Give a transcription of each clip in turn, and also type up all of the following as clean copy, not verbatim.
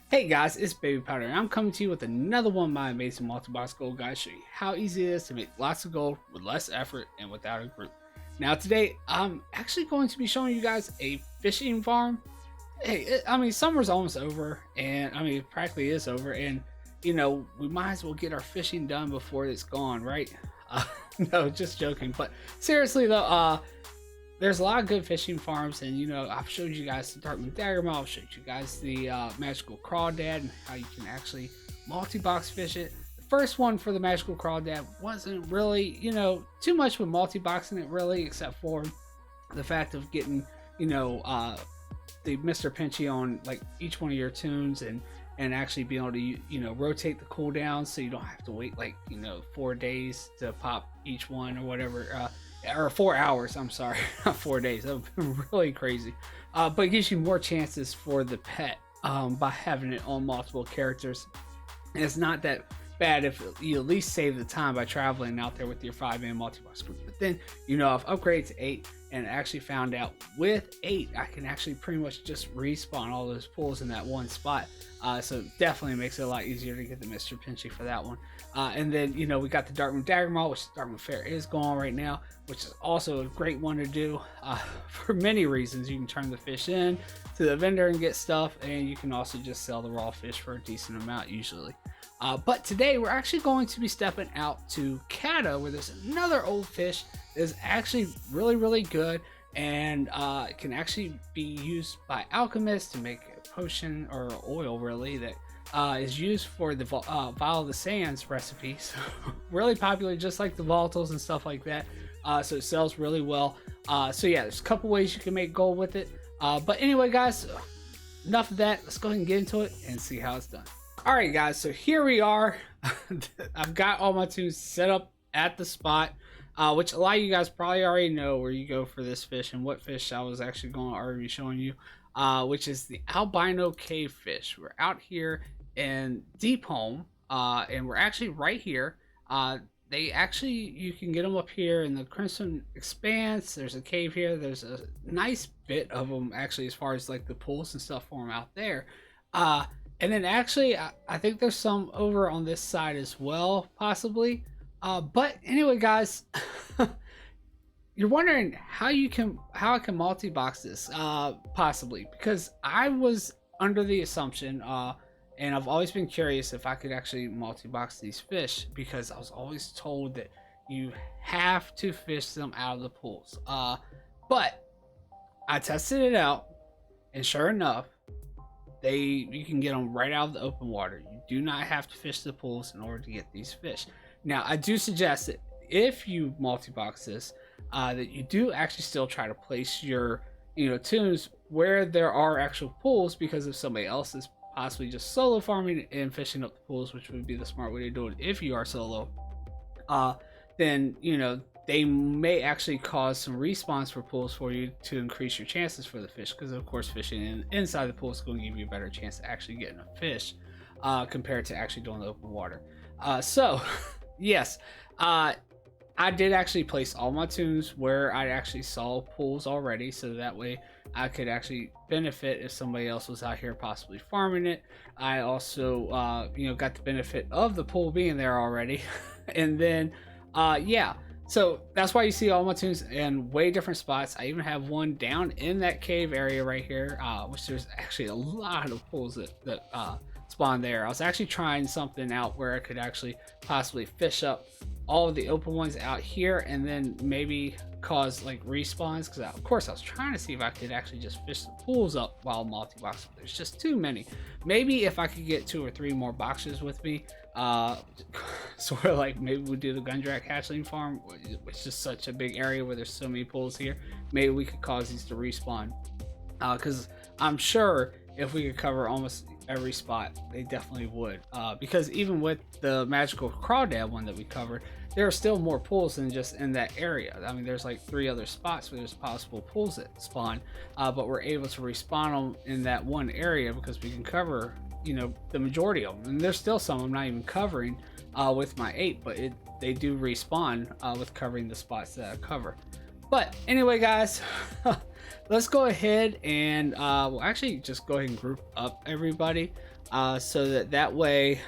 Hey guys, it's Babypowder, and I'm coming to you with another one of my amazing multi-box gold guides, show you how easy it is to make lots of gold with less effort and without a group. Now today, I'm actually going to be showing you guys a fishing farm. Hey, summer's almost over, and it practically is over, and we might as well get our fishing done before it's gone, right? No, just joking, but seriously though, there's a lot of good fishing farms, and I've showed you guys the Dark Moon Dagger Mall, I've showed you guys the Magical Crawdad and how you can actually multi-box fish it. The first one for the Magical Crawdad wasn't really, too much with multi-boxing it really, except for the fact of getting, the Mr. Pinchy on like each one of your toons and actually be able to rotate the cooldown so you don't have to wait like 4 days to pop each one or whatever. Or 4 hours, I'm sorry, not 4 days. That would be really crazy. But it gives you more chances for the pet by having it on multiple characters. And it's not that bad if you at least save the time by traveling out there with your 5-man multi-box group. But then, I've upgraded to 8 and actually found out with 8, I can actually pretty much just respawn all those pools in that one spot. So it definitely makes it a lot easier to get the Mr. Pinchy for that one. And then, we got the Dark Moon Dagger Mall, which the Dark Moon Fair is going on right now, which is also a great one to do for many reasons. You can turn the fish in to the vendor and get stuff, and you can also just sell the raw fish for a decent amount usually. But today we're actually going to be stepping out to Kata, where there's another old fish that is actually really good, and can actually be used by alchemists to make a potion or oil really that is used for the Vial of the Sands recipe. So really popular, just like the volatiles and stuff like that. So it sells really well. So yeah, there's a couple ways you can make gold with it. But anyway guys, enough of that. Let's go ahead and get into it and see how it's done. Alright guys, so here we are. I've got all my toons set up at the spot, which a lot of you guys probably already know where you go for this fish and what fish I was actually going to already be showing you, which is the Albino Cavefish. We're out here in Deep Home, and we're actually right here. You can get them up here in the Crimson Expanse. There's a cave here. There's a nice bit of them actually as far as like the pools and stuff for them out there. And then actually, I think there's some over on this side as well, possibly. But anyway, guys, you're wondering how I can multi-box this, possibly, because I was under the assumption, and I've always been curious if I could actually multi-box these fish, because I was always told that you have to fish them out of the pools. But I tested it out, and sure enough, you can get them right out of the open water. You do not have to fish the pools in order to get these fish. Now, I do suggest that if you multi-box this, that you do actually still try to place your toons where there are actual pools, because if somebody else is possibly just solo farming and fishing up the pools, which would be the smart way to do it if you are solo, then they may actually cause some respawns for pools for you to increase your chances for the fish, because of course fishing inside the pool is going to give you a better chance to actually getting a fish compared to actually doing the open water. So yes, I did actually place all my toons where I actually saw pools already, so that way I could actually benefit if somebody else was out here possibly farming it. I also got the benefit of the pool being there already. And then yeah, so that's why you see all my toons in way different spots. I even have one down in that cave area right here, which there's actually a lot of pools that spawn there. I was actually trying something out where I could actually possibly fish up all of the open ones out here and then maybe cause like respawns, because of course I was trying to see if I could actually just fish the pools up while multi-boxing. There's just too many. Maybe if I could get 2 or 3 more boxers with me, sort of like maybe we do the Gundrak hatchling farm, which is just such a big area where there's so many pools here. Maybe we could cause these to respawn, because I'm sure if we could cover almost every spot, they definitely would, because even with the Magical Crawdad one that we covered, there are still more pools than just in that area. There's like 3 other spots where there's possible pools that spawn, but we're able to respawn them in that one area because we can cover the majority of them. And there's still some I'm not even covering with my 8, but they do respawn with covering the spots that I cover. But anyway, guys, let's go ahead and we'll actually just go ahead and group up everybody. so that way,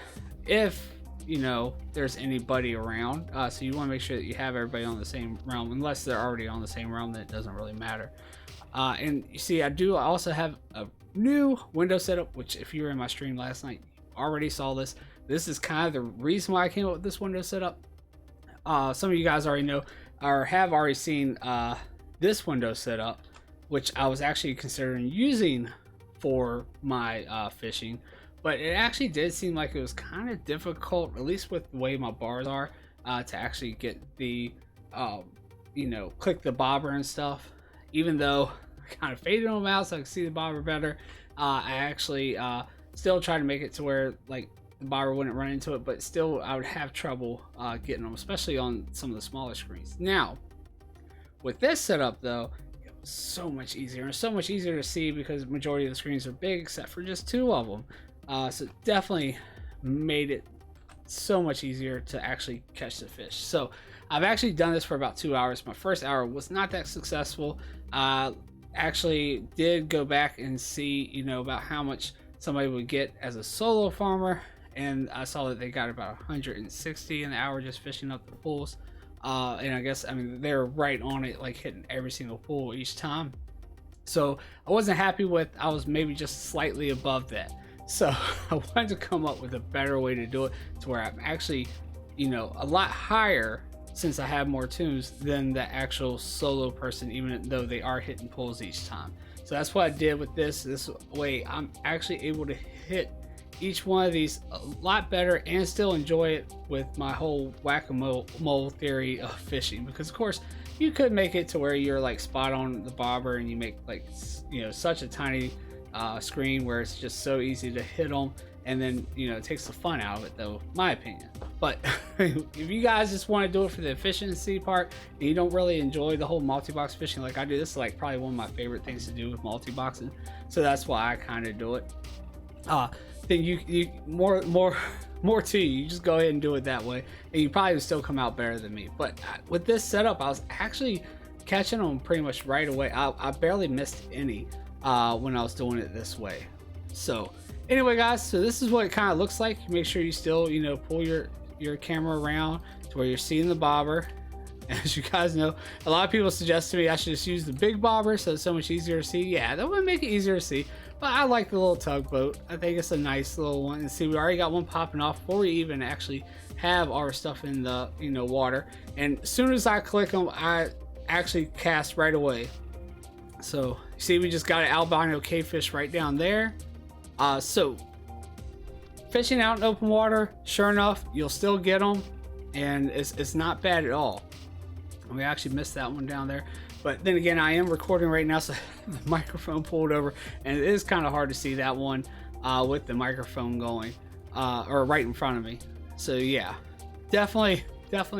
if you know there's anybody around, so you want to make sure that you have everybody on the same realm, unless they're already on the same realm, that it doesn't really matter. And you see, I also have a new window setup, which if you were in my stream last night, you already saw this. This is kind of the reason why I came up with this window setup. Some of you guys already know or have already seen this window setup, which I was actually considering using for my fishing, but it actually did seem like it was kind of difficult, at least with the way my bars are, to actually get the you know, click the bobber and stuff. Even though I kind of faded them out so I could see the bobber better, I actually still try to make it to where like the bobber wouldn't run into it, but still I would have trouble getting them, especially on some of the smaller screens. Now with this setup though, it was so much easier, and so much easier to see because the majority of the screens are big except for just 2 of them. So it definitely made it so much easier to actually catch the fish. So I've actually done this for about 2 hours. My first hour was not that successful. Actually did go back and see, you know, about how much somebody would get as a solo farmer, and I saw that they got about 160 an hour just fishing up the pools. And I guess, I mean, they're right on it, like hitting every single pool each time. So I wasn't happy with, I was maybe just slightly above that. So I wanted to come up with a better way to do it to where I'm actually, you know, a lot higher since I have more toons than the actual solo person, even though they are hitting pulls each time. So that's what I did with this. This way I'm actually able to hit each one of these a lot better and still enjoy it with my whole whack-a-mole theory of fishing. Because of course you could make it to where you're like spot on the bobber and you make like, you know, such a tiny screen where it's just so easy to hit them, and then, you know, it takes the fun out of it though, my opinion. But if you guys just want to do it for the efficiency part and you don't really enjoy the whole multi-box fishing like I do, this is like probably one of my favorite things to do with multi-boxing, so that's why I kind of do it. Then you more to you just go ahead and do it that way, and you probably would still come out better than me. But with this setup, I was actually catching them pretty much right away. I barely missed any when I was doing it this way. So anyway guys, so this is what it kind of looks like. Make sure you still, you know, pull your camera around to where you're seeing the bobber. As you guys know, a lot of people suggest to me I should just use the big bobber so it's so much easier to see. Yeah, that would make it easier to see, but I like the little tugboat. I think it's a nice little one. And see, we already got one popping off before we even actually have our stuff in the, you know, water. And as soon as I click them, I actually cast right away. So see, we just got an albino cavefish right down there. So fishing out in open water, sure enough, you'll still get them, and it's not bad at all. We actually missed that one down there, but then again, I am recording right now, so the microphone pulled over, and it is kind of hard to see that one with the microphone going or right in front of me. So yeah, definitely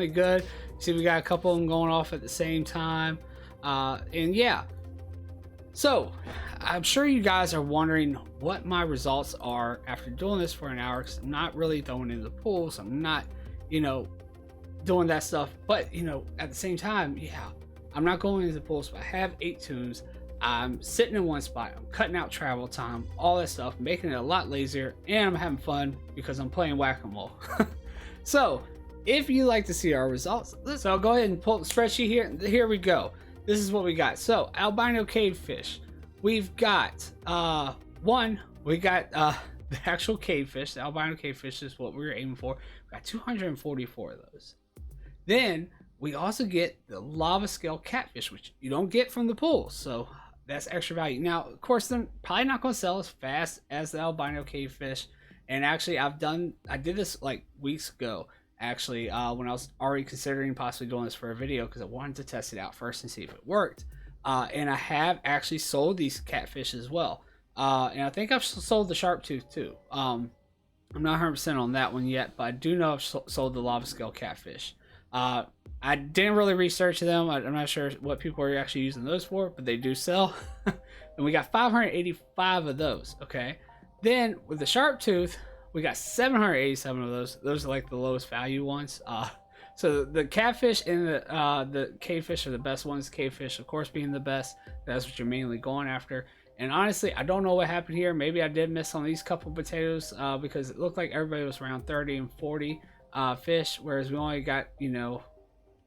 good. See, we got a couple of them going off at the same time, and yeah. So I'm sure you guys are wondering what my results are after doing this for an hour, because I'm not really throwing in the pools. I'm not, you know, doing that stuff. But, you know, at the same time, yeah, I'm not going into the pools, but I have 8 toons. I'm sitting in one spot. I'm cutting out travel time, all that stuff, making it a lot lazier, and I'm having fun because I'm playing whack-a-mole. So if you like to see our results, so I'll go ahead and pull the spreadsheet here. Here we go. This is what we got. So albino cavefish, we've got we got the actual cavefish. The albino cavefish is what we were aiming for. We got 244 of those. Then we also get the lava scale catfish, which you don't get from the pool, so that's extra value. Now of course they're probably not going to sell as fast as the albino cavefish, and actually I did this like weeks ago, actually, when I was already considering possibly doing this for a video, because I wanted to test it out first and see if it worked. And I have actually sold these catfish as well, and I think I've sold the sharp tooth too. I'm not 100% on that one yet, but I do know I've sold the lava scale catfish. I didn't really research them. I'm not sure what people are actually using those for, but they do sell. And we got 585 of those. Okay, then with the sharp tooth, we got 787 of those. Those are like the lowest value ones. So the catfish and the cavefish are the best ones. Cavefish, of course, being the best. That's what you're mainly going after. And honestly, I don't know what happened here. Maybe I did miss on these couple potatoes because it looked like everybody was around 30 and 40 fish, whereas we only got,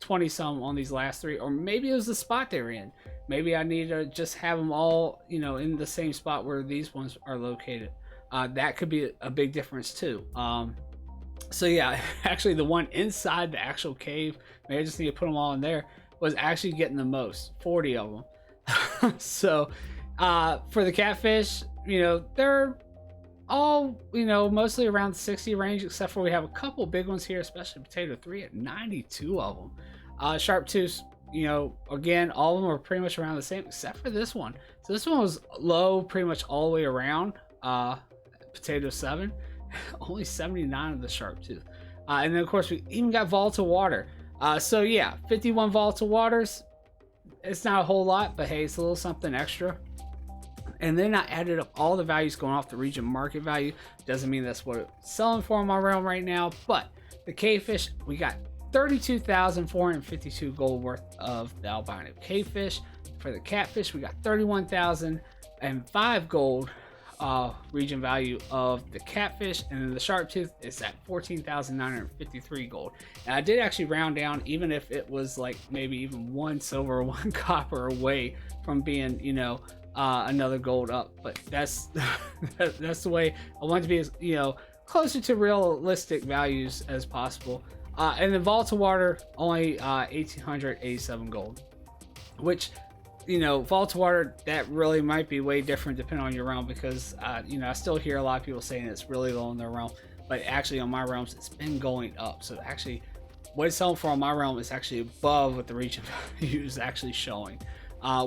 20 some on these last three. Or maybe it was the spot they were in. Maybe I need to just have them all, in the same spot where these ones are located. That could be a big difference too. So yeah, actually the one inside the actual cave, maybe I just need to put them all in there, was actually getting the most, 40 of them. So for the catfish, they're all, mostly around the 60 range, except for we have a couple big ones here, especially potato 3 at 92 of them. Sharp tooths, again, all of them are pretty much around the same, except for this one. So this one was low pretty much all the way around. Potato 7, only 79 of the sharp tooth. And then of course we even got volatile water. So yeah, 51 volatile waters. It's not a whole lot, but hey, it's a little something extra. And then I added up all the values going off the region market value. Doesn't mean that's what it's selling for in my realm right now, but the cavefish, we got 32,452 gold worth of the albino cavefish. For the catfish, we got 31,005 gold region value of the catfish, and then the sharp tooth is at 14,953 gold. And I did actually round down, even if it was like maybe even one silver, one copper away from being, another gold up. But that's that's the way I want to be, as closer to realistic values as possible. And then volatile water, only 1,887 gold, which, volatile water, that really might be way different depending on your realm, because I still hear a lot of people saying it's really low in their realm, but actually on my realms it's been going up. So actually what it's selling for on my realm is actually above what the region value is actually showing.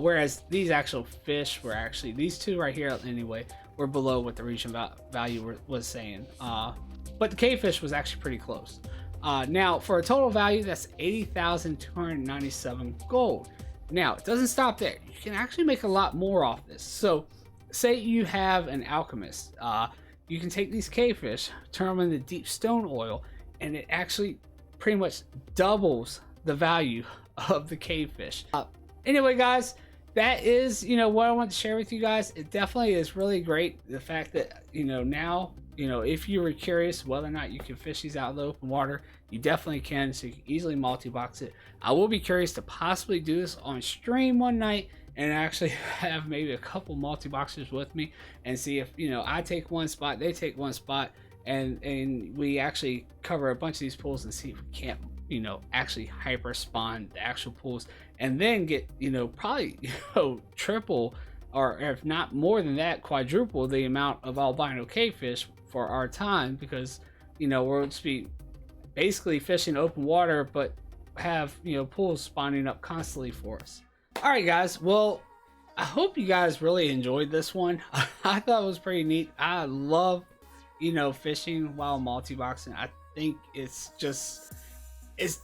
Whereas these actual fish were actually, these two right here anyway, were below what the region value was saying. But the cavefish was actually pretty close. Now for a total value, that's 80,297 gold. Now it doesn't stop there. You can actually make a lot more off this. So say you have an alchemist, you can take these cavefish, turn them into deep stone oil, and it actually pretty much doubles the value of the cavefish. Anyway guys, that is what I want to share with you guys. It definitely is really great, the fact that now if you were curious whether or not you can fish these out of the open water, you definitely can. So you can easily multi-box it. I will be curious to possibly do this on stream one night and actually have maybe a couple multi-boxers with me and see if I take one spot, they take one spot, and we actually cover a bunch of these pools and see if we can't actually hyper spawn the actual pools, and then get probably triple, or if not more than that, quadruple the amount of albino cavefish for our time, because we'll just be basically fishing open water but have pools spawning up constantly for us. All right guys, well, I hope you guys really enjoyed this one. I thought it was pretty neat. I love fishing while multi-boxing. I think it's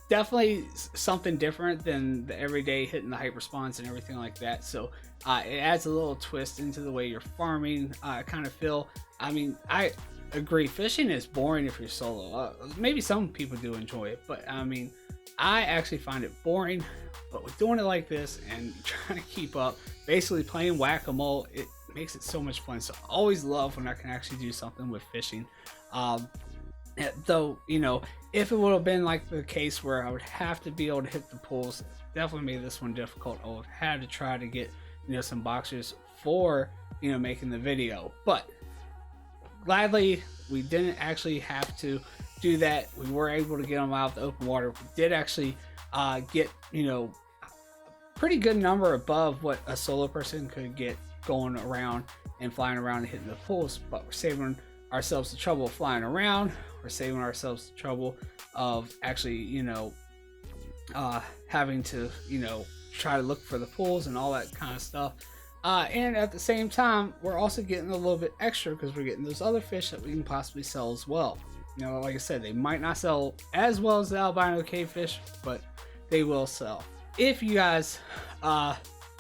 definitely something different than the everyday hitting the hyper spawns and everything like that. So it adds a little twist into the way you're farming. I kind of feel, I agree, fishing is boring if you're solo. Maybe some people do enjoy it, but I actually find it boring. But with doing it like this and trying to keep up, basically playing whack-a-mole, it makes it so much fun. So I always love when I can actually do something with fishing. Though if it would have been like the case where I would have to be able to hit the pools, it definitely made this one difficult. I would have had to try to get some boxers for making the video, but gladly we didn't actually have to do that. We were able to get them out of the open water. We did actually get pretty good number above what a solo person could get going around and flying around and hitting the pools, but we're saving ourselves the trouble of flying around. We're saving ourselves the trouble of actually having to try to look for the pools and all that kind of stuff, and at the same time we're also getting a little bit extra because we're getting those other fish that we can possibly sell as well. Like I said, they might not sell as well as the albino cavefish, but they will sell. If you guys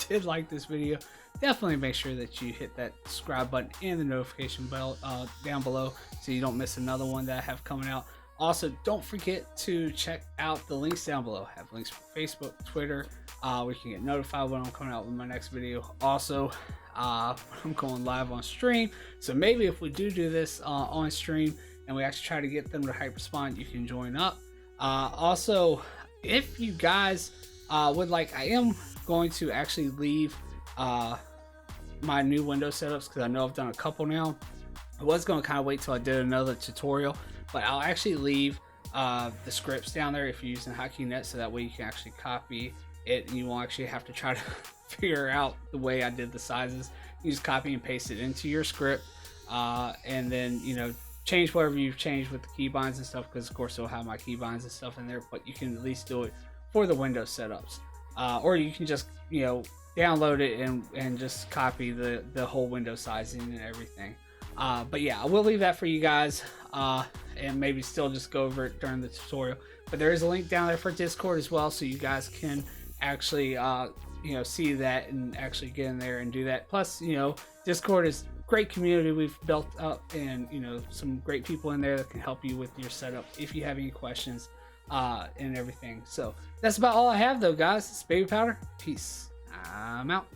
did like this video, definitely make sure that you hit that subscribe button and the notification bell down below so you don't miss another one that I have coming out. Also, don't forget to check out the links down below. I have links for Facebook, Twitter, where you can get notified when I'm coming out with my next video. Also, I'm going live on stream, so maybe if we do this on stream and we actually try to get them to hyperspawn, you can join up. Also, if you guys would like, I am going to actually leave my new Windows setups, because I know I've done a couple now. I was going to kind of wait till I did another tutorial, but I'll actually leave the scripts down there if you're using HotkeyNet, so that way you can actually copy it and you won't actually have to try to figure out the way I did the sizes. You just copy and paste it into your script, and then, you know, change whatever you've changed with the keybinds and stuff, because of course it'll have my keybinds and stuff in there, but you can at least do it for the Windows setups. Or you can just, you know, download it and just copy the whole window sizing and everything. But yeah, I will leave that for you guys, and maybe still just go over it during the tutorial. But there is a link down there for Discord as well, so you guys can actually you know, see that and actually get in there and do that. Plus, you know, Discord is a great community we've built up, and you know, some great people in there that can help you with your setup if you have any questions and everything. So that's about all I have though, guys. It's Baby Powder. Peace. I'm out.